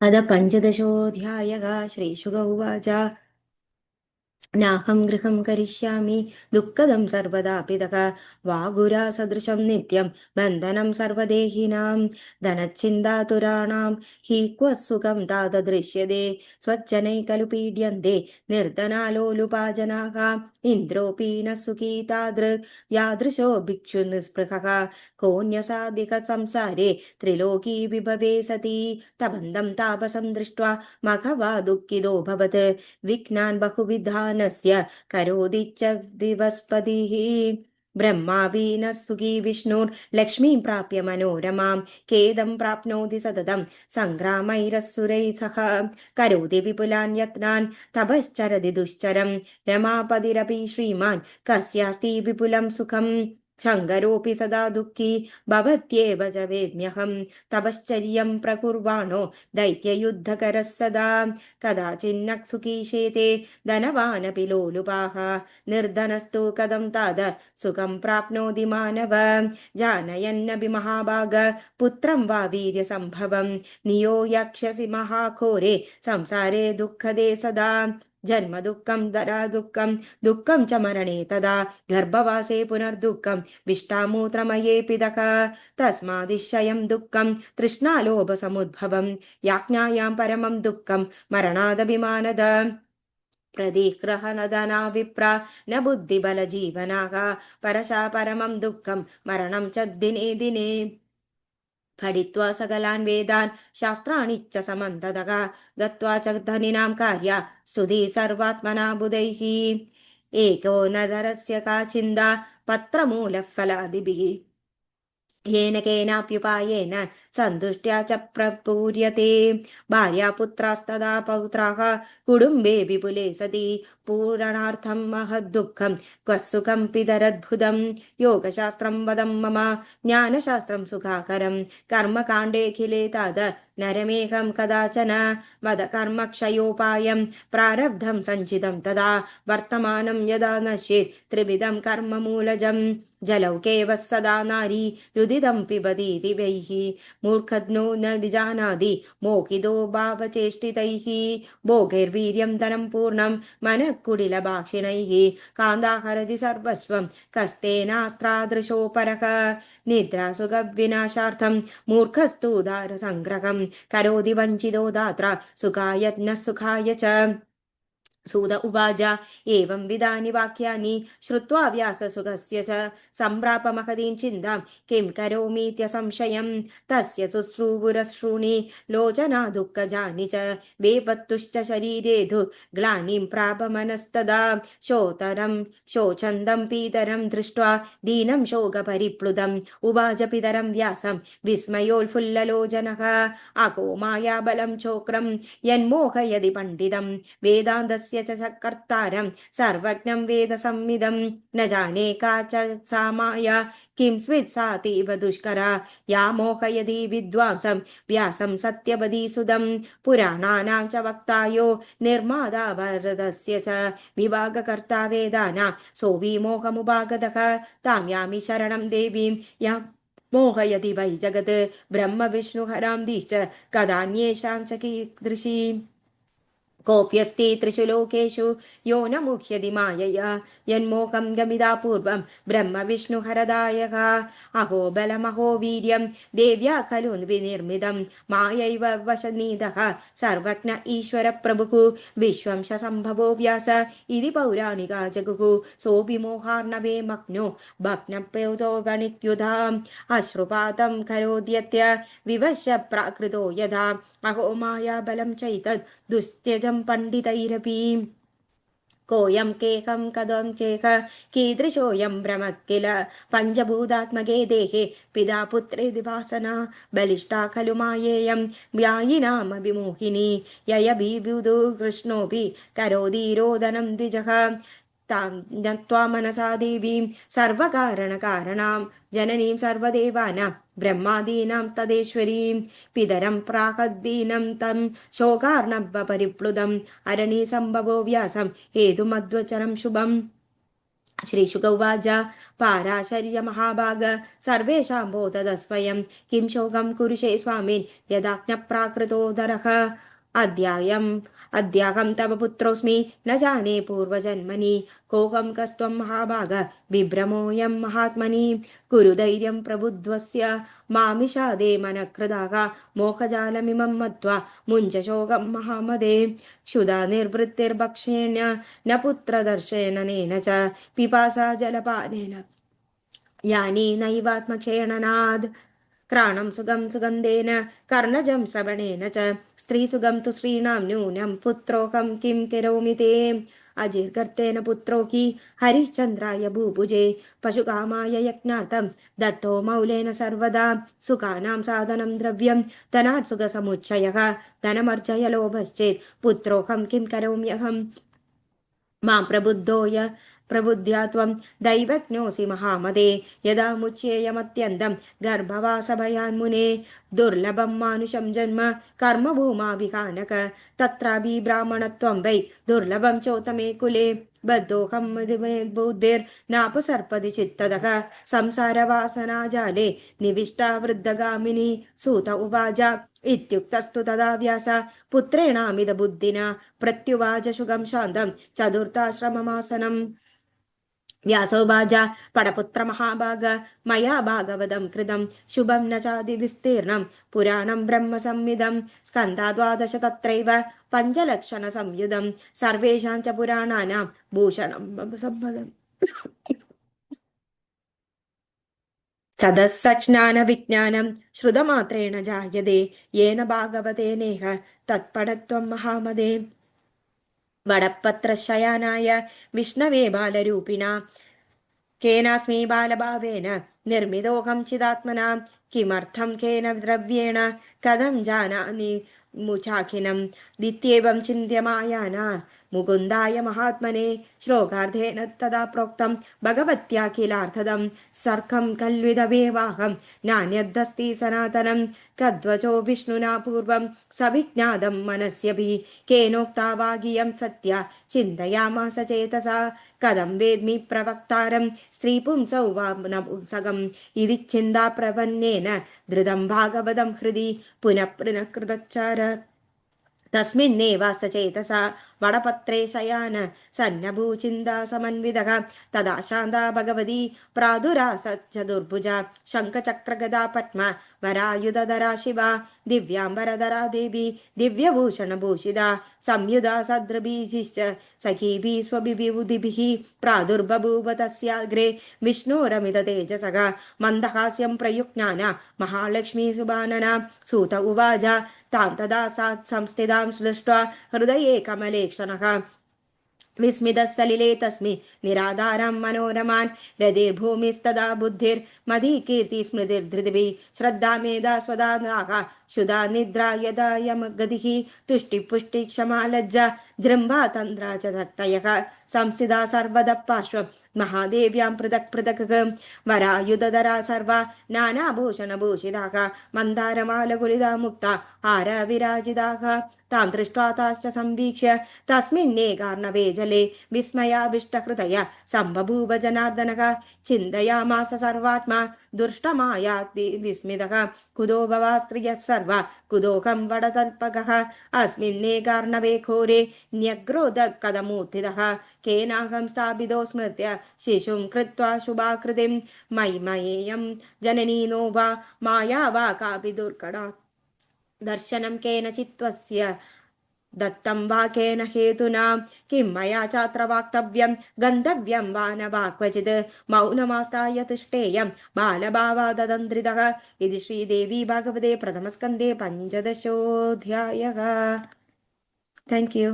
अथ पञ्चदशोऽध्यायः। श्रीशुक उवाच नाहं गृहं करिष्यामि दुःखदं सर्वदापितः वागुरासदृशं नित्यं बन्धनं सर्वदेहिनां धनच्छिन्दातुराणां हि क्व सुखं तादृश्यते स्वजनैः खलु पीड्यन्ते निर्धनालोलुपा जनाः इन्द्रोऽपि न सुखी तादृक् यादृशो भिक्षुनिःस्पृहः कोऽन्यसाधिकः संसारे त्रिलोकी विभवे सति तबन्धं तापसं दृष्ट्वा मघवा दुःखितोऽभवत् विघ्नान् बहुविधानस्य करोति च दिवस्पतिः ब्रह्मापि न सुखी विष्णुर्लक्ष्मीं प्राप्य मनोरमां खेदं प्राप्नोति सततं सङ्ग्रामैरसुरैः सह करोति विपुलान् यत्नान् तपश्चरति दुश्चरं रमापतिरपि श्रीमान् कस्यास्ति विपुलं सुखं शङ्करोऽपि सदा दुःखी भवत्येव च वेद्म्यहं तपश्चर्यं प्रकुर्वाणो दैत्ययुद्धकरः सदा कदाचिन्न सुखी शेते धनवानपि लोलुपाः निर्धनस्तु कथं ताद सुखं प्राप्नोति मानव जानयन्नपि महाभाग पुत्रं वा वीर्यसम्भवं नियो यक्षसि महाघोरे संसारे दुःखदे सदा जन्म दुःखं दरा दुःखं दुःखं च मरणे तदा गर्भवासे पुनर्दुःखं विष्टामूत्रमयेऽपिदक तस्मादिशयं दुःखं तृष्णालोभसमुद्भवं याज्ञायां परमं दुःखं मरणादभिमानद प्रदिग्रहणधना विप्रा न बुद्धिबलजीवनाः परशा परमं दुःखं मरणं च दिने दिने पठित्वा सकलान् वेदान् शास्त्राणि च समन्ततः गत्वा च धनिनां कार्या स्तुति सर्वात्मना बुधैः एको नरस्य का चिन्ता पत्रमूलः फलादिभिः येन केनाप्युपायेन सन्तुष्ट्या च प्रपूर्यते भार्यापुत्रास्तदा पौत्राः कुटुम्बे विपुले सति पूरणार्थं महद्दुःखं क्व सुखं पितरद्भुतं योगशास्त्रं वदं मम ज्ञानशास्त्रं सुखाकरं कर्मकाण्डेऽखिले ताद नरमेकं कदाचन वद कर्मक्षयोपायं प्रारब्धं सञ्चितं तदा वर्तमानं यदा नश्येत् त्रिविधं कर्ममूलजं जलौकेव सदा नारी रुदितं पिबतीति वैः मूर्खज्ञो न विजानाति मोहितो भावचेष्टितैः भोगैर्वीर्यं धनं पूर्णं मनः कुटिलभाषिणैः कान्दाहरति सर्वस्वं कस्तेनास्त्रादृशोपरः निद्रासुखविनाशार्थं मूर्खस्तु उदारसङ्ग्रहं करोति वञ्चितो दात्रा सुखाय न सुखाय च सूत उवाच एवं विधानि वाक्यानि श्रुत्वा व्याससुखस्य च सम्प्राप महतीं चिन्तां किं करोमीत्यसंशयं तस्य शुश्रूवुरश्रूणि लोचना दुःखजानि च वेपत्तुश्च शरीरेधु ग्लानिं प्राप मनस्तदा शोतरं शोचन्दं पीतरं दृष्ट्वा दीनं शोकपरिप्लुतम् उवाच पितरं व्यासं विस्मयोल्फुल्ललोचनः अको मायाबलं चोक्रं यन्मोहयति पण्डितं वेदान्तस्य च कर्तारं सर्वज्ञं वेदसंविदं न जाने का च सा माया किं स्वित्सातीव दुष्करा या मोहयति विद्वांसं व्यासं सत्यवदीसुदं पुराणानां च वक्तायो निर्माता भरतस्य च विभागकर्ता वेदानां सोऽविमोहमुपागतः तां यामि शरणं देवीं या मोहयति वै जगत् ब्रह्मविष्णुहरां दिश्च कदान्येषां च कीदृशी कोऽप्यस्ति त्रिषु लोकेषु यो न मुह्यति मायया यन्मोहं गमिदा पूर्वं ब्रह्मविष्णुहरदायः अहो बलमहो वीर्यं देव्या खलु विनिर्मितं मायैव वशनीदः सर्वज्ञ ईश्वरप्रभुः विश्वं शम्भवो व्यास इति पौराणिका जगुः सोऽपि मोहार्णवे मग्नो भग्नप्योतो वणिक्युधाम् अश्रुपातं करोद्यत्य विवश्य प्राकृतो यथा अहो मायाबलं चैतद् दुस्त्यजं पण्डितैरपि कोऽयं केकं कदं चेह कीदृशोऽयं भ्रमः किल पञ्चभूतात्मके देहे पिता पुत्रेति वासना बलिष्ठा खलु मायेयं व्यायिनामभिमोहिनी ययभिबुधो कृष्णोऽपि करोति रोदनं द्विजः तां ज्ञात्वा मनसा देवीं सर्वकारणकारणां जननीं सर्वदेवानां ब्रह्मादीनां तदेश्वरीं पितरं प्राहद्दीनं तं शोकार्णवपरिप्लुतम् अरणीसम्भवो व्यासं हेतुमद्वचनं शुभम् श्रीशुक उवाच पाराशर्य महाभाग सर्वेषां बोधदस्वयं किं शोकं कुरुषे स्वामिन् यदाज्ञप्राकृतोदरः अद्यायम् अद्याहं तव पुत्रोऽस्मि न जाने पूर्वजन्मनि कोऽहं कस्त्वं महाभाग विभ्रमोऽयं महात्मनि कुरु धैर्यं प्रबुद्ध्वस्य मामिषादे मनःकृदाः मोहजालमिमं मत्वा मुञ्च शोकं महामदे क्षुधा निर्वृत्तिर्भक्षेण्य न पुत्रदर्शनेन च पिपासा जलपानेन यानि नैवात्मक्षेणनाद् क्राणं सुगं सुगन्धेन कर्णजं श्रवणेन च स्त्रीसुगं तु स्त्रीणां न्यूनं पुत्रोकं किं करोमि ते अजिर्गर्तेन पुत्रो हि हरिश्चन्द्राय भूभुजे पशुकामाय यज्ञार्थं दत्तो मौलेन सर्वदा सुखानां साधनं द्रव्यं धनात् सुखसमुच्चयः धनमर्जय लोभश्चेत् पुत्रोऽहं किं करोम्यहम् मां प्रबुद्ध्या त्वं दैवज्ञोऽसि महामदे यदा मुच्येयमत्यन्तं गर्भवासभयान्मुने दुर्लभं मानुषं जन्म कर्मभूमाभिखानक तत्रापि ब्राह्मणत्वं वै दुर्लभं चोतमे कुले बद्धोऽहं बुद्धिर्नापसर्पदि चित्तदः संसारवासनाजाले निविष्टा वृद्धगामिनी सूत उवाच इत्युक्तस्तु तदा व्यास पुत्रेणामिद बुद्धिना प्रत्युवाच सुगं शान्तं चतुर्थाश्रममासनम् व्यासोवाच पडपुत्रमहाभाग मया भागवतं कृतं शुभं न चादिविस्तीर्णं पुराणं ब्रह्मसंहितं स्कन्धा द्वादश तत्रैव पञ्चलक्षणसंयुधं सर्वेषां च पुराणानां भूषणं मम सम्पदम् सदस्सज्ञानविज्ञानं श्रुतमात्रेण जायते येन भागवते नेह तत्पडत्वं महामदे वडपत्रशयानाय विष्णवे बालरूपिणा केनास्मि बालभावेन निर्मितोऽहं चिदात्मना किमर्थं केन द्रव्येण कथं जानामि मुचाखिनं दित्येवं चिन्त्यमायाना मुकुन्दाय महात्मने श्लोकार्धेन तदा प्रोक्तं भगवत्याखिलार्थदं सर्कं कल्विदमेवाहं नान्यदस्ति सनातनं कद्वचो विष्णुना पूर्वं सविज्ञातं मनस्यपि केनोक्ता वागियं सत्या चिन्तयामास चेतसा कथं वेद्मि प्रवक्तारं स्त्रीपुंसौ वा नपुंसकम् इति चिन्ता प्रपन्नेन धृतं भागवतं हृदि पुनः पुनः कृतच्चार तस्मिन्नेवास्तचेतसा वडपत्रे शयान सन्नभूचिन्ता समन्वितः तदा शान्ता भगवती प्रादुरासचतुर्भुजा शङ्खचक्रगदा पद्म वरायुधधरा शिवा दिव्याम्बरधरा देवी दिव्यभूषणभूषिता संयुधा सदृभिश्च सखीभिः स्वभिविबुधिभिः प्रादुर्बभूव तस्याग्रे विष्णोरमित तेजसः मन्दहास्यं प्रयुज्ञान महालक्ष्मी सुबानना सूत उवाच तां तदा सा संस्थितां दृष्ट्वा हृदये कमलेक्षणः विस्मितः सलिले तस्मिन् निराधारं मनोरमान् रतिर्भूमिस्तदा बुद्धिर्मदी कीर्तिस्मृतिर्धृतिभिः श्रद्धा मेधा स्वदानाः क्षुधा निद्रा यदा यमगतिः तुष्टिपुष्टि क्षमा लज्जा जृम्भा तन्द्रा च शक्तयः संस्थिता सर्वदा पार्श्वं महादेव्यां पृथक् पृथक् वरायुधधरा सर्वा नानाभूषणभूषिताः मन्दारमालकुलिता मुक्ता हारविराजिताः तां दृष्ट्वा ताश्च संवीक्ष्य तस्मिन्नेकार्णवे जले विस्मयाविष्टहृदय सम्बभूव जनार्दनः चिन्तयामास सर्वात्मा दुष्टमायाति विस्मितः कुतो भवास्त्रियः सर्वा कुतोऽहं वडतल्पकः अस्मिन्नेकार्णवे घोरे न्यग्रोधः कथमूर्थितः केनाहं स्थापितो स्मृत्य शिशुं कृत्वा शुभाकृतिं मय्यं जननी नो वा माया वा कापि दुर्घटा दर्शनं केनचित्त्वस्य दत्तं वा केन हेतुना किं मया चात्र वाक्तव्यं गन्तव्यं वा न वा क्वचित् मौनमास्ताय तिष्ठेयं बालभावाददन्द्रितः इति श्रीदेवी भागवते प्रथमस्कन्धे 15ोऽध्यायः। Thank you.